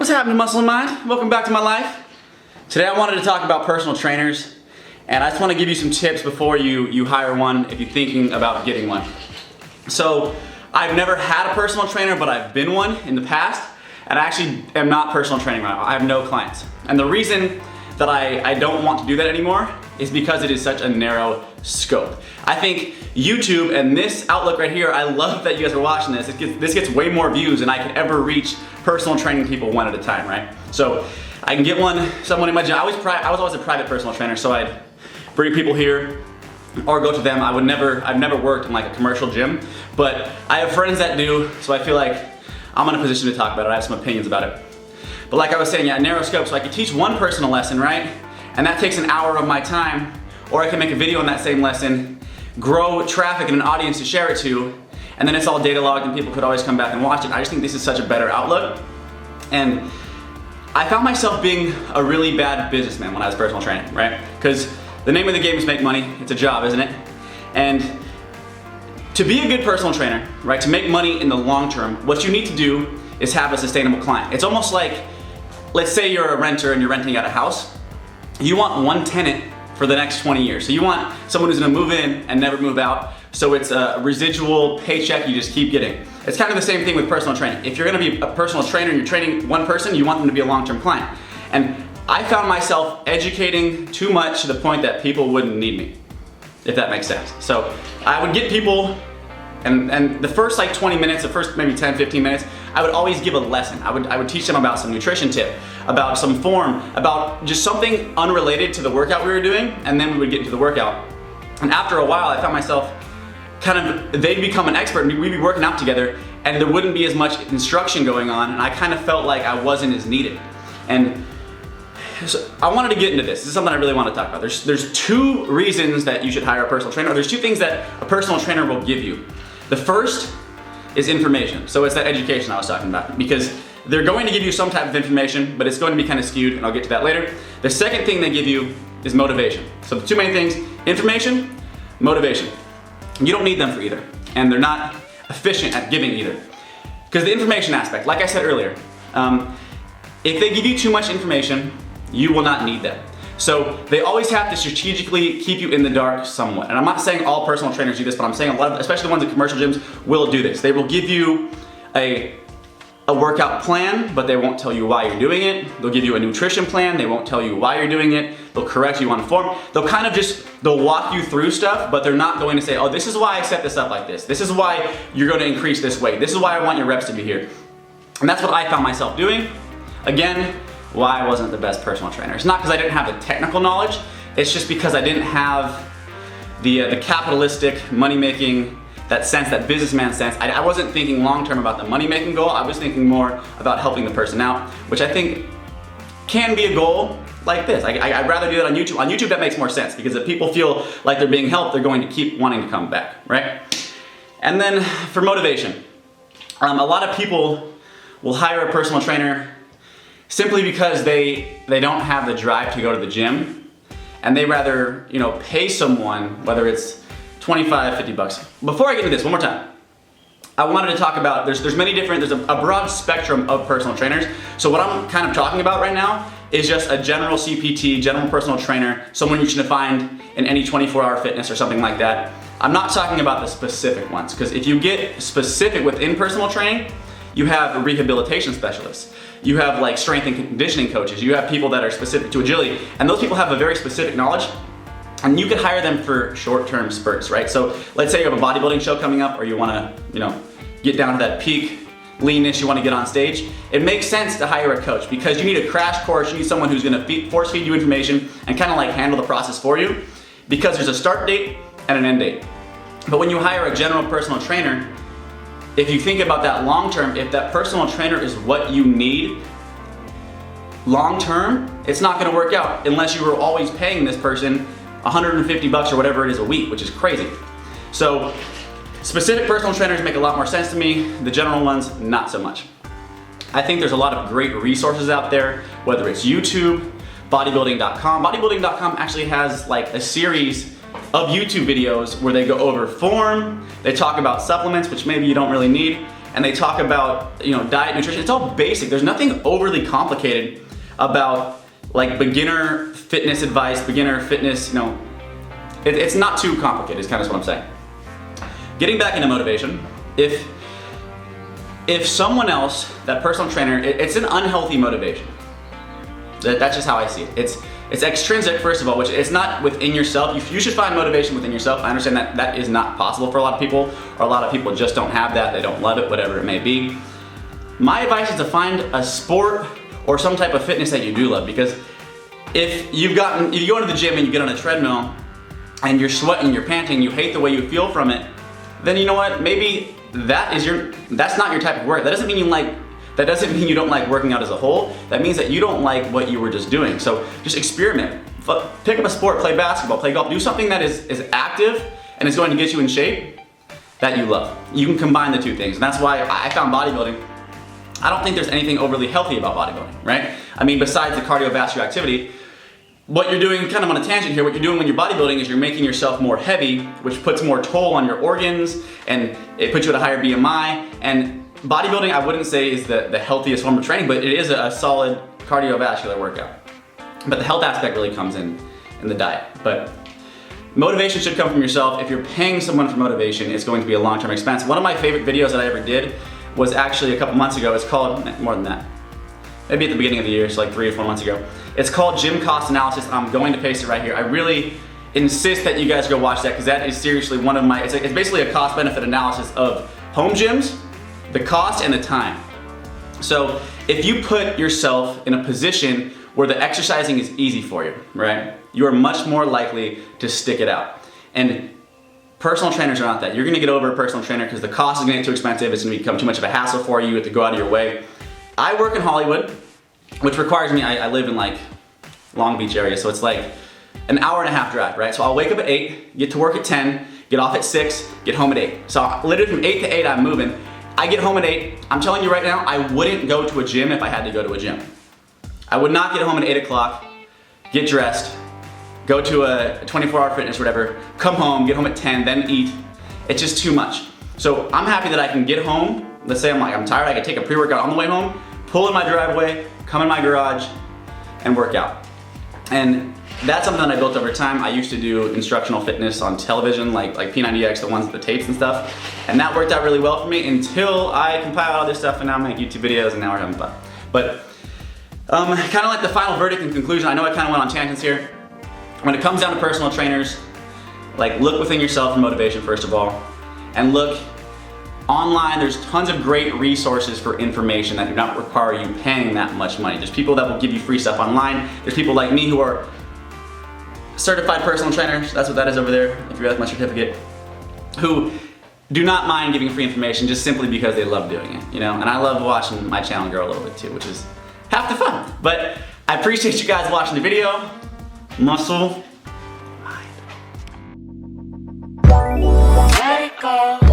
What's happening, Muscle and Mind? Welcome back to my life. Today I wanted to talk about personal trainers, and I just want to give you some tips before you hire one if you're thinking about getting one. So I've never had a personal trainer, but I've been one in the past, and I actually am not personal training right now. I have no clients. And the reason that I don't want to do that anymore is because it is such a narrow scope. I think YouTube and this outlook right here, I love that you guys are watching this. This gets way more views than I could ever reach personal training people one at a time, right? So I can get someone in my gym. I was always a private personal trainer, so I'd bring people here or go to them. I've never worked in like a commercial gym, but I have friends that do, so I feel like I'm in a position to talk about it. I have some opinions about it. But like I was saying, yeah, narrow scope, so I could teach one person a lesson, right? And that takes an hour of my time, or I can make a video on that same lesson, grow traffic and an audience to share it to, and then it's all data logged and people could always come back and watch it. I just think this is such a better outlook. And I found myself being a really bad businessman when I was personal training, right? Because the name of the game is make money. It's a job, isn't it? And to be a good personal trainer, right, to make money in the long term, what you need to do is have a sustainable client. It's almost like, let's say you're a renter and you're renting out a house. You want one tenant for the next 20 years. So you want someone who's gonna move in and never move out, so it's a residual paycheck you just keep getting. It's kind of the same thing with personal training. If you're gonna be a personal trainer and you're training one person, you want them to be a long-term client. And I found myself educating too much to the point that people wouldn't need me, if that makes sense. So I would get people, and the first like 20 minutes, the first maybe 10, 15 minutes, I would always give a lesson. I would teach them about some nutrition tip, about some form, about just something unrelated to the workout we were doing, and then we would get into the workout. And after a while, I found myself they'd become an expert, and we'd be working out together, and there wouldn't be as much instruction going on, and I kind of felt like I wasn't as needed. And so I wanted to get into this. This is something I really want to talk about. There's two reasons that you should hire a personal trainer, or there's two things that a personal trainer will give you. The first is information. So it's that education I was talking about, because they're going to give you some type of information, but it's going to be kind of skewed, and I'll get to that later. The second thing they give you is motivation. So the two main things, information, motivation. You don't need them for either, and they're not efficient at giving either. Because the information aspect, like I said earlier, if they give you too much information, you will not need them. So they always have to strategically keep you in the dark somewhat. And I'm not saying all personal trainers do this, but I'm saying a lot of, especially the ones in commercial gyms, will do this. They will give you a workout plan, but they won't tell you why you're doing it. They'll give you a nutrition plan, they won't tell you why you're doing it. They'll correct you on form. They'll walk you through stuff, but they're not going to say, oh, this is why I set this up like this. This is why you're going to increase this weight. This is why I want your reps to be here. And that's what I found myself doing. Again, why I wasn't the best personal trainer. It's not because I didn't have the technical knowledge, it's just because I didn't have the capitalistic, money-making, that sense, that businessman sense. I wasn't thinking long-term about the money-making goal, I was thinking more about helping the person out, which I think can be a goal like this. I'd rather do that on YouTube. On YouTube that makes more sense, because if people feel like they're being helped, they're going to keep wanting to come back, right? And then for motivation, a lot of people will hire a personal trainer simply because they don't have the drive to go to the gym, and they rather, pay someone, whether it's 25, 50 bucks. Before I get into this, one more time, I wanted to talk about, there's a broad spectrum of personal trainers. So what I'm kind of talking about right now is just a general CPT, general personal trainer, someone you should find in any 24-hour fitness or something like that. I'm not talking about the specific ones, because if you get specific within personal training, you have rehabilitation specialists. You have like strength and conditioning coaches. You have people that are specific to agility, and those people have a very specific knowledge, and you could hire them for short-term spurts, right? So let's say you have a bodybuilding show coming up, or you wanna, get down to that peak leanness, you wanna get on stage. It makes sense to hire a coach, because you need a crash course, you need someone who's gonna force feed you information and kind of like handle the process for you, because there's a start date and an end date. But when you hire a general personal trainer, if you think about that long term, if that personal trainer is what you need long term, it's not gonna work out unless you were always paying this person 150 bucks or whatever it is a week, which is crazy. So specific personal trainers make a lot more sense to me, the general ones, not so much. I think there's a lot of great resources out there, whether it's YouTube, bodybuilding.com. Bodybuilding.com actually has like a series of YouTube videos where they go over form, they talk about supplements, which maybe you don't really need, and they talk about, you know, diet, nutrition. It's all basic. There's nothing overly complicated about like beginner fitness advice, beginner fitness, you know, it's not too complicated is kind of what I'm saying. Getting back into motivation, if someone else, that personal trainer, it's an unhealthy motivation. That's just how I see it. It's extrinsic, first of all, which it's not within yourself. You should find motivation within yourself. I understand that that is not possible for a lot of people, or a lot of people just don't have that, they don't love it, whatever it may be. My advice is to find a sport or some type of fitness that you do love, because if you go into the gym and you get on a treadmill and you're sweating, you're panting, you hate the way you feel from it, then you know what, maybe that's not your type of work. That doesn't mean you don't like working out as a whole. That means that you don't like what you were just doing. So just experiment. Pick up a sport, play basketball, play golf, do something that is active and is going to get you in shape that you love. You can combine the two things, and that's why I found bodybuilding. I don't think there's anything overly healthy about bodybuilding, right? I mean, besides the cardiovascular activity, what you're doing, kind of on a tangent here, what you're doing when you're bodybuilding is you're making yourself more heavy, which puts more toll on your organs, and it puts you at a higher BMI. And bodybuilding, I wouldn't say is the healthiest form of training, but it is a solid cardiovascular workout. But the health aspect really comes in the diet. But motivation should come from yourself. If you're paying someone for motivation, it's going to be a long-term expense. One of my favorite videos that I ever did was actually a couple months ago. It's called, more than that, maybe at the beginning of the year, so like 3 or 4 months ago. It's called Gym Cost Analysis. I'm going to paste it right here. I really insist that you guys go watch that, because that is seriously one of my, it's basically a cost-benefit analysis of home gyms, the cost and the time. So if you put yourself in a position where the exercising is easy for you, right, you are much more likely to stick it out. And personal trainers are not that. You're gonna get over a personal trainer because the cost is gonna get too expensive, it's gonna become too much of a hassle for you, you have to go out of your way. I work in Hollywood, which requires me, I live in like Long Beach area, so it's like an hour-and-a-half drive, right? So I'll wake up at 8, get to work at 10, get off at 6, get home at 8. So literally from 8 to 8 I'm moving. I get home at 8, I'm telling you right now, I wouldn't go to a gym if I had to go to a gym. I would not get home at 8 o'clock, get dressed, go to a 24-hour fitness or whatever, come home, get home at 10, then eat. It's just too much. So I'm happy that I can get home, let's say I'm tired, I can take a pre-workout on the way home, pull in my driveway, come in my garage, and work out. And that's something that I built over time. I used to do instructional fitness on television, like P90X, the ones with the tapes and stuff, and that worked out really well for me until I compiled all this stuff and now I make YouTube videos and now we're having fun. But kind of like the final verdict and conclusion, I know I kind of went on tangents here. When it comes down to personal trainers, like look within yourself for motivation first of all, and look online. There's tons of great resources for information that do not require you paying that much money. There's people that will give you free stuff online. There's people like me who are certified personal trainers, that's what that is over there, if you have my certificate, who do not mind giving free information just simply because they love doing it, you know? And I love watching my channel grow a little bit too, which is half the fun. But I appreciate you guys watching the video. Muscle mind. Let it go.